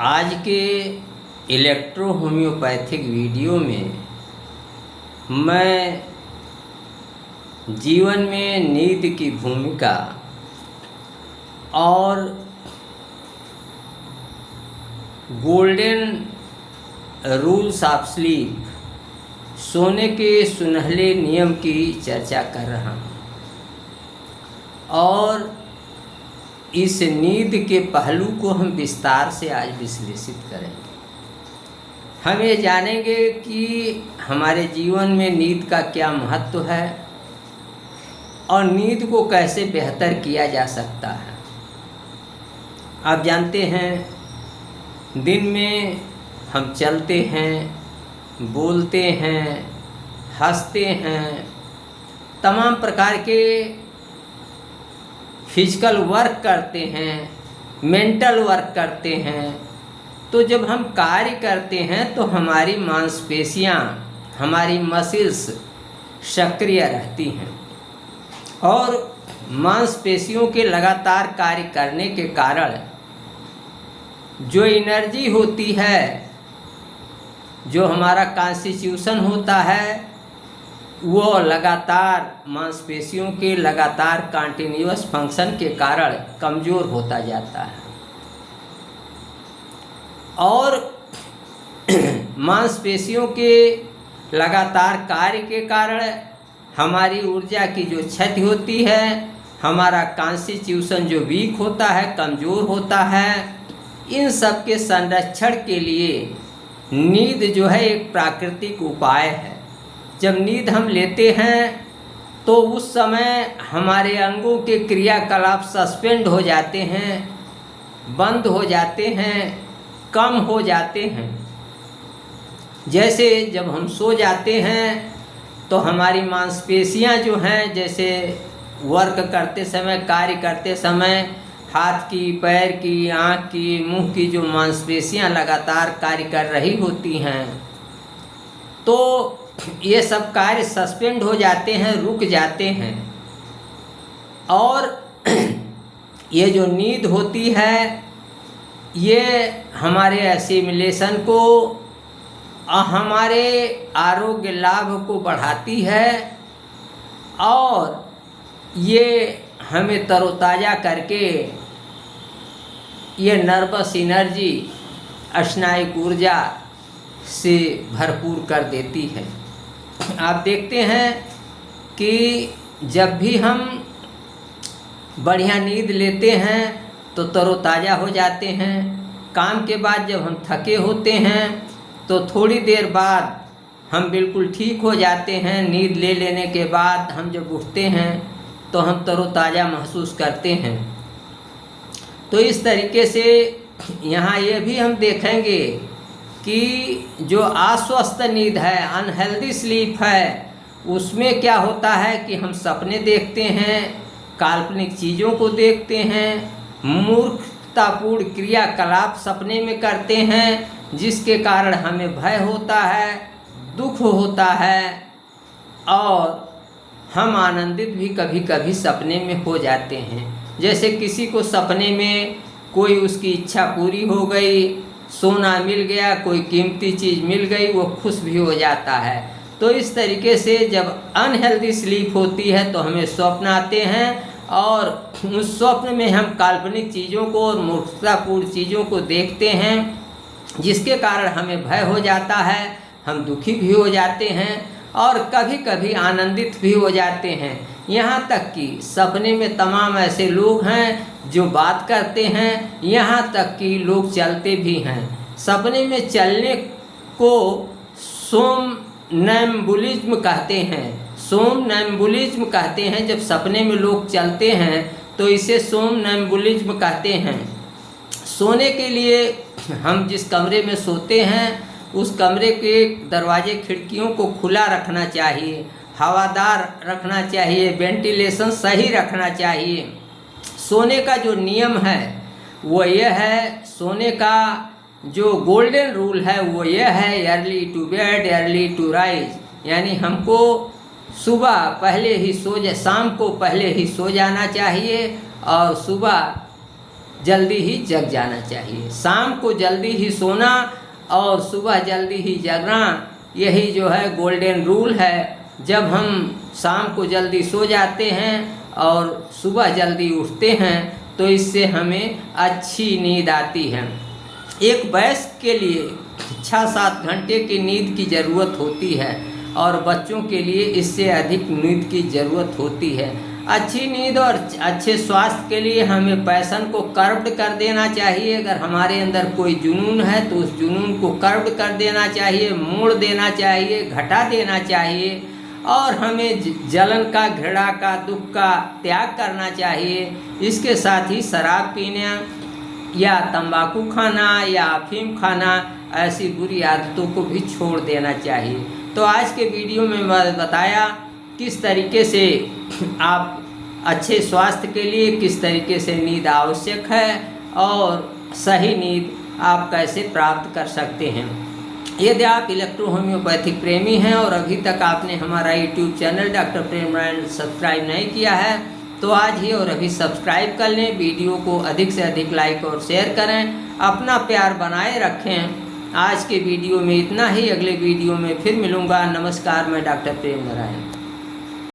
आज के electro homeopathic video में मैं जीवन में नींद की भूमिका और गोल्डन रूल्स ऑफ स्लीप, सोने के सुनहले नियम की चर्चा कर रहा हूँ और इस नींद के पहलू को हम विस्तार से आज विश्लेषित करेंगे। हम ये जानेंगे कि हमारे जीवन में नींद का क्या महत्व है और नींद को कैसे बेहतर किया जा सकता है। आप जानते हैं, दिन में हम चलते हैं, बोलते हैं, हंसते हैं, तमाम प्रकार के फिजिकल वर्क करते हैं, मेंटल वर्क करते हैं। तो जब हम कार्य करते हैं तो हमारी मांसपेशियां, हमारी मसल्स सक्रिय रहती हैं और मांसपेशियों के लगातार कार्य करने के कारण जो एनर्जी होती है, जो हमारा कॉन्स्टिट्यूशन होता है, वो लगातार मांसपेशियों के लगातार कंटिन्यूअस फंक्शन के कारण कमज़ोर होता जाता है और मांसपेशियों के लगातार कार्य के कारण हमारी ऊर्जा की जो क्षति होती है, हमारा कॉन्स्टिट्यूशन जो वीक होता है, कमज़ोर होता है, इन सब के संरक्षण के लिए नींद जो है एक प्राकृतिक उपाय है। जब नींद हम लेते हैं तो उस समय हमारे अंगों के क्रियाकलाप सस्पेंड हो जाते हैं, बंद हो जाते हैं, कम हो जाते हैं। जैसे जब हम सो जाते हैं तो हमारी मांसपेशियां जो हैं, जैसे वर्क करते समय, कार्य करते समय हाथ की, पैर की, आँख की, मुंह की जो मांसपेशियां लगातार कार्य कर रही होती हैं, तो ये सब कार्य सस्पेंड हो जाते हैं, रुक जाते हैं। और ये जो नींद होती है ये हमारे एसिमिलेशन को, हमारे आरोग्य लाभ को बढ़ाती है और ये हमें तरोताज़ा करके ये नर्वस एनर्जी, स्नायु ऊर्जा से भरपूर कर देती है। आप देखते हैं कि जब भी हम बढ़िया नींद लेते हैं तो तरोताज़ा हो जाते हैं। काम के बाद जब हम थके होते हैं तो थोड़ी देर बाद हम बिल्कुल ठीक हो जाते हैं। नींद ले लेने के बाद हम जब उठते हैं तो हम तरोताज़ा महसूस करते हैं। तो इस तरीके से यहाँ ये भी हम देखेंगे कि जो अस्वस्थ नींद है, अनहेल्दी स्लीप है, उसमें क्या होता है कि हम सपने देखते हैं, काल्पनिक चीज़ों को देखते हैं, मूर्खतापूर्ण क्रियाकलाप सपने में करते हैं, जिसके कारण हमें भय होता है, दुख होता है और हम आनंदित भी कभी कभी सपने में हो जाते हैं। जैसे किसी को सपने में कोई उसकी इच्छा पूरी हो गई, सोना मिल गया, कोई कीमती चीज़ मिल गई, वो खुश भी हो जाता है। तो इस तरीके से जब अनहेल्दी स्लीप होती है तो हमें स्वप्न आते हैं और उस स्वप्न में हम काल्पनिक चीज़ों को और मूर्खतापूर्ण चीज़ों को देखते हैं, जिसके कारण हमें भय हो जाता है, हम दुखी भी हो जाते हैं और कभी कभी आनंदित भी हो जाते हैं। यहाँ तक कि सपने में तमाम ऐसे लोग हैं जो बात करते हैं, यहाँ तक कि लोग चलते भी हैं। सपने में चलने को सोमनैम्बुलिज्म कहते हैं। सोमनैम्बुलिज्म कहते हैं। जब सपने में लोग चलते हैं तो इसे सोमनैम्बुलिज्म कहते हैं। सोने के लिए हम जिस कमरे में सोते हैं उस कमरे के दरवाजे खिड़कियों को खुला रखना चाहिए, हवादार रखना चाहिए, वेंटिलेशन सही रखना चाहिए। सोने का जो नियम है वो ये है, सोने का जो गोल्डन रूल है वो ये है, early to bed early to rise. यानी हमको सुबह पहले ही शाम को पहले ही सो जाना चाहिए और सुबह जल्दी ही जग जाना चाहिए। शाम को जल्दी ही सोना और सुबह जल्दी ही जगना, यही जो है गोल्डन रूल है। जब हम शाम को जल्दी सो जाते हैं और सुबह जल्दी उठते हैं तो इससे हमें अच्छी नींद आती है। एक वयस्क के लिए 6-7 घंटे की नींद की ज़रूरत होती है और बच्चों के लिए इससे अधिक नींद की ज़रूरत होती है। अच्छी नींद और अच्छे स्वास्थ्य के लिए हमें पैशन को कर्ब्ड कर देना चाहिए। अगर हमारे अंदर कोई जुनून है तो उस जुनून को कर्ब्ड कर देना चाहिए, मोड़ देना चाहिए, घटा देना चाहिए और हमें जलन का, घृणा का, दुख का त्याग करना चाहिए। इसके साथ ही शराब पीने या तंबाकू खाना या अफीम खाना, ऐसी बुरी आदतों को भी छोड़ देना चाहिए। तो आज के वीडियो में मैं बताया किस तरीके से आप अच्छे स्वास्थ्य के लिए किस तरीके से नींद आवश्यक है और सही नींद आप कैसे प्राप्त कर सकते हैं। यदि आप इलेक्ट्रो होम्योपैथिक प्रेमी हैं और अभी तक आपने हमारा यूट्यूब चैनल डॉक्टर प्रेम नारायण सब्सक्राइब नहीं किया है तो आज ही और अभी सब्सक्राइब कर लें। वीडियो को अधिक से अधिक लाइक और शेयर करें, अपना प्यार बनाए रखें। आज के वीडियो में इतना ही, अगले वीडियो में फिर मिलूँगा। नमस्कार, मैं डॉक्टर प्रेम नारायण।